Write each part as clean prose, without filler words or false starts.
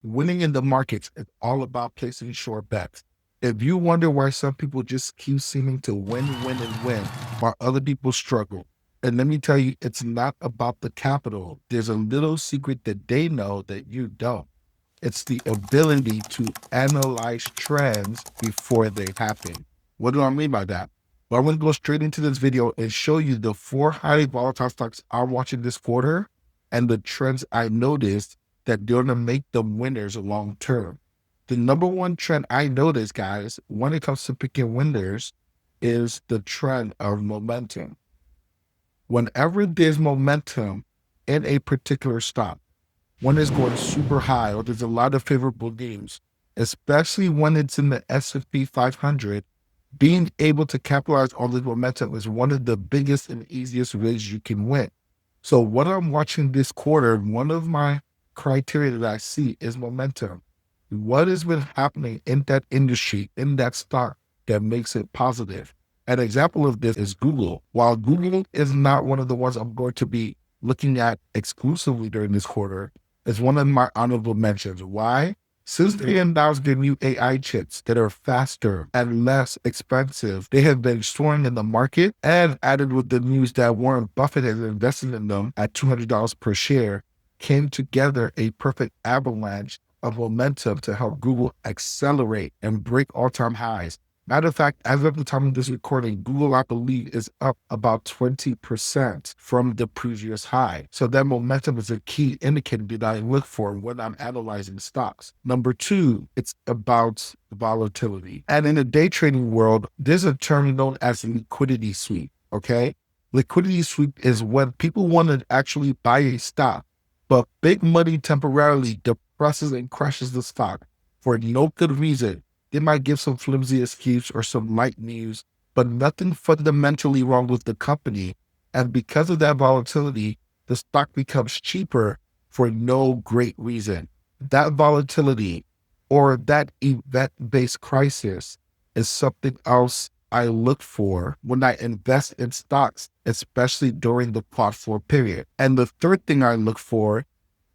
Winning in the markets is all about placing short bets. If you wonder why some people just keep seeming to win, win, and win, while other people struggle, and let me tell you, it's not about the capital. There's a little secret that they know that you don't. It's the ability to analyze trends before they happen. What do I mean by that? Well, I'm going to go straight into this video and show you the 4 highly volatile stocks I'm watching this quarter and the trends I noticed that they're going to make them winners long term. The number one trend I noticed, guys, when it comes to picking winners is the trend of momentum. Whenever there's momentum in a particular stock, when it's going super high or there's a lot of favorable news, especially when it's in the S&P 500, being able to capitalize on this momentum is one of the biggest and easiest ways you can win. So what I'm watching this quarter, one of my criteria that I see is momentum. What has been happening in that industry, in that stock that makes it positive? An example of this is Google. While Google is not one of the ones I'm going to be looking at exclusively during this quarter, it's one of my honorable mentions. Why? Since they announced their new AI chips that are faster and less expensive, they have been soaring in the market, and added with the news that Warren Buffett has invested in them at $200 per share, came together a perfect avalanche of momentum to help Google accelerate and break all-time highs. Matter of fact, as of the time of this recording, Google, I believe, is up about 20% from the previous high. So that momentum is a key indicator that I look for when I'm analyzing stocks. Number two, it's about volatility. And in the day trading world, there's a term known as liquidity sweep, okay? Liquidity sweep is when people want to actually buy a stock, but big money temporarily depresses and crashes the stock for no good reason. They might give some flimsy excuse or some light news, but nothing fundamentally wrong with the company. And because of that volatility, the stock becomes cheaper for no great reason. That volatility or that event-based crisis is something else I look for when I invest in stocks, especially during the platform period. And the third thing I look for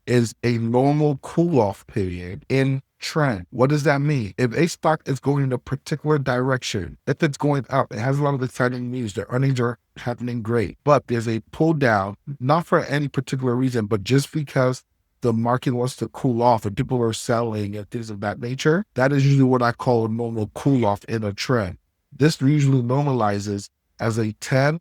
is a normal cool-off period in trend. What does that mean? If a stock is going in a particular direction, if it's going up, it has a lot of exciting news, the earnings are happening great, but there's a pull down, not for any particular reason, but just because the market wants to cool off and people are selling and things of that nature, that is usually what I call a normal cool-off in a trend. This usually normalizes as a 10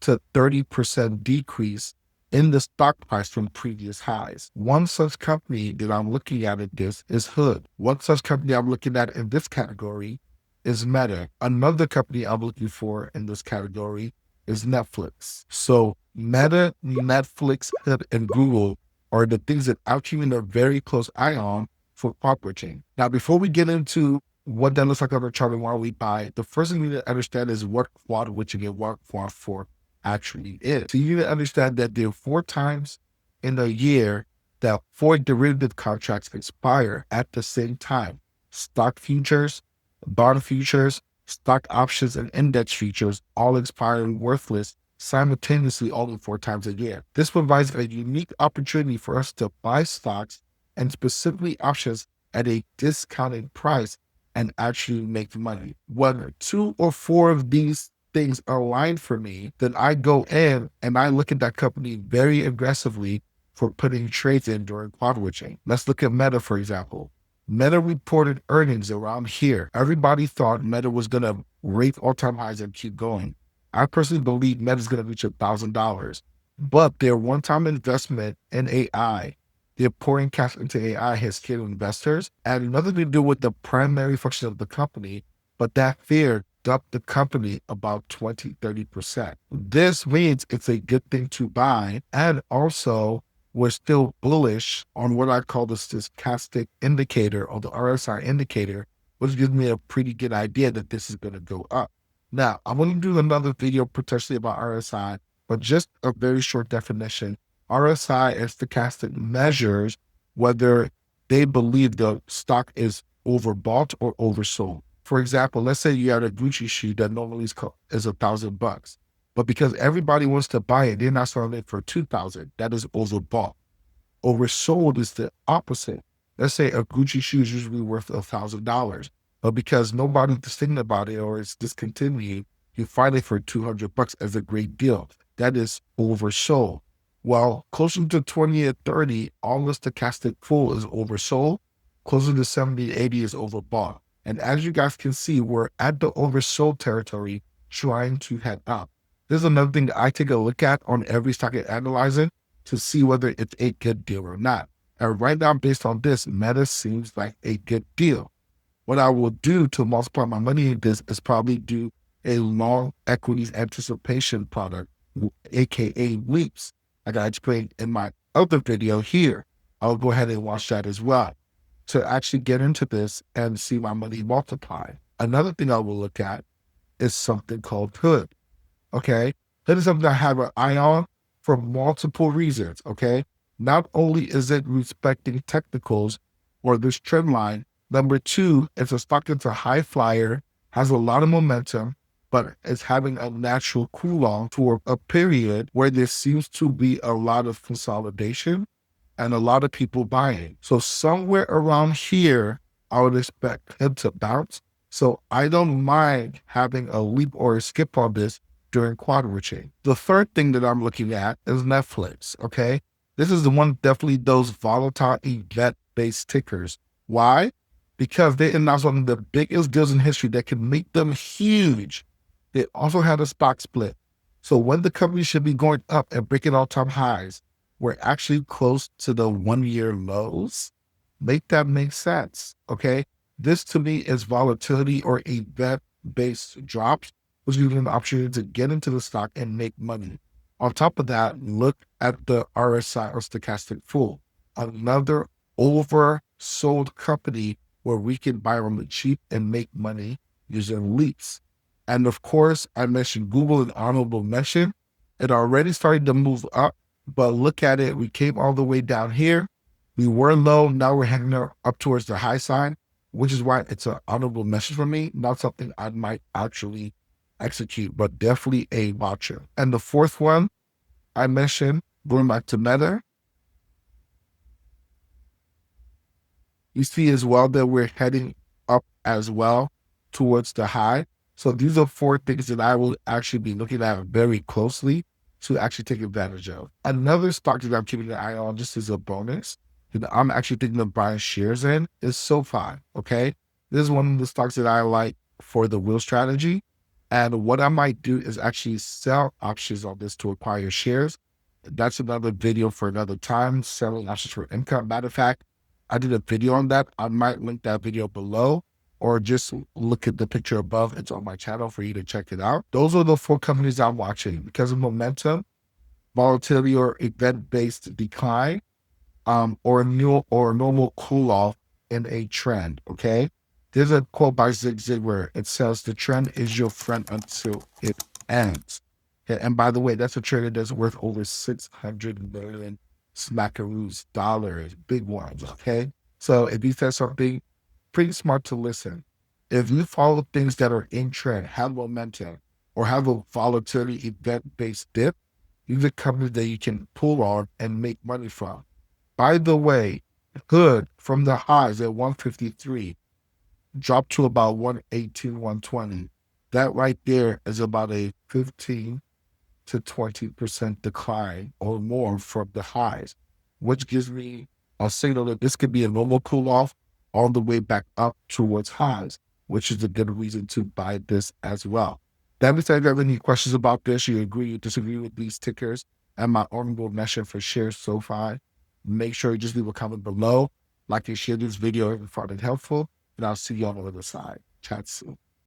to 30% decrease in the stock price from previous highs. One such company that I'm looking at in this is Hood. One such company I'm looking at in this category is Meta. Another company I'm looking for in this category is Netflix. So Meta, Netflix, Hood, and Google are the things that I'm keeping a very close eye on for prop bridging. Now, before we get into what that looks like on the chart and why we buy, the first thing we need to understand is what quad witching and what quad 4 actually is. So you need to understand that there are 4 times in a year that 4 derivative contracts expire at the same time. Stock futures, bond futures, stock options, and index futures all expire worthless simultaneously only 4 times a year. This provides a unique opportunity for us to buy stocks and specifically options at a discounted price and actually make money. When 2 or 4 of these things align for me, then I go in and I look at that company very aggressively for putting trades in during quad witching. Let's look at Meta, for example. Meta reported earnings around here. Everybody thought Meta was going to rate all-time highs and keep going. I personally believe Meta is going to reach $1,000, but their one-time investment in AI, they're pouring cash into AI, has scared investors, and nothing to do with the primary function of the company, but that fear dumped the company about 20-30%. This means it's a good thing to buy. And also, we're still bullish on what I call the stochastic indicator or the RSI indicator, which gives me a pretty good idea that this is going to go up. Now, I'm going to do another video potentially about RSI, but just a very short definition. RSI and stochastic measures whether they believe the stock is overbought or oversold. For example, let's say you had a Gucci shoe that normally is $1,000, but because everybody wants to buy it, they're not selling it for $2,000. That is overbought. Oversold is the opposite. let's say a Gucci shoe is usually worth $1,000, but because nobody's thinking about it or it's discontinued, you find it for $200 as a great deal. That is oversold. Well, closer to 20 or 30, all the stochastic full is oversold. Closer to 70, 80 is overbought. And as you guys can see, we're at the oversold territory trying to head up. This is another thing that I take a look at on every stock I analyze it to see whether it's a good deal or not. And right now, based on this, Meta seems like a good deal. What I will do to multiply my money in this is probably do a long equities anticipation product, aka leaps, like I explained in my other video here. I'll go ahead and watch that as well to actually get into this and see my money multiply. Another thing I will look at is something called hood. Okay. Hood is something I have an eye on for multiple reasons. Okay. Not only is it respecting technicals or this trend line, number two, it's a stock that's a high flyer, has a lot of momentum, but it's having a natural cool off for a period where there seems to be a lot of consolidation and a lot of people buying. So somewhere around here, I would expect him to bounce. So I don't mind having a leap or a skip on this during quadrature. The third thing that I'm looking at is Netflix, okay? This is the one, definitely those volatile event-based tickers. Why? Because they announced one of the biggest deals in history that can make them huge. They also had a stock split. So when the company should be going up and breaking all-time highs, we're actually close to the 1-year lows. Make that make sense, okay? This to me is volatility or event-based drops, which gives you an opportunity to get into the stock and make money. On top of that, look at the RSI or stochastic full, another oversold company where we can buy on the cheap and make money using leaps. And of course, I mentioned Google in honorable mention. It already started to move up, but look at it. We came all the way down here. We were low. Now we're heading up towards the high side, which is why it's an honorable mention for me. Not something I might actually execute, but definitely a watcher. And the fourth one I mentioned, going back to Meta, you see as well that we're heading up as well towards the high. So these are four things that I will actually be looking at very closely to actually take advantage of. Another stock that I'm keeping an eye on, just as a bonus, that I'm actually thinking of buying shares in, is SoFi, okay? This is one of the stocks that I like for the wheel strategy. And what I might do is actually sell options on this to acquire shares. That's another video for another time, selling options for income. Matter of fact, I did a video on that. I might link that video below or just look at the picture above. It's on my channel for you to check it out. Those are the four companies I'm watching because of momentum, volatility or event-based decline, or normal cool off in a trend, okay? There's a quote by Zig Ziglar. It says, the trend is your friend until it ends. Okay, and by the way, that's a trade that's worth over 600 million smackaroos dollars, big ones, okay? So if you said something, pretty smart to listen. If you follow things that are in trend, have momentum, or have a volatility event-based dip, these are companies that you can pull on and make money from. By the way, Hood from the highs at 153 dropped to about 118, 120. That right there is about a 15 to 20% decline or more from the highs, which gives me a signal that this could be a normal cool off all the way back up towards highs, which is a good reason to buy this as well. That being said, if you have any questions about this, you agree, you disagree with these tickers and my honorable mention for shares SoFi, make sure you just leave a comment below, like and share this video if you found it helpful, and I'll see you on the other side. Chat soon.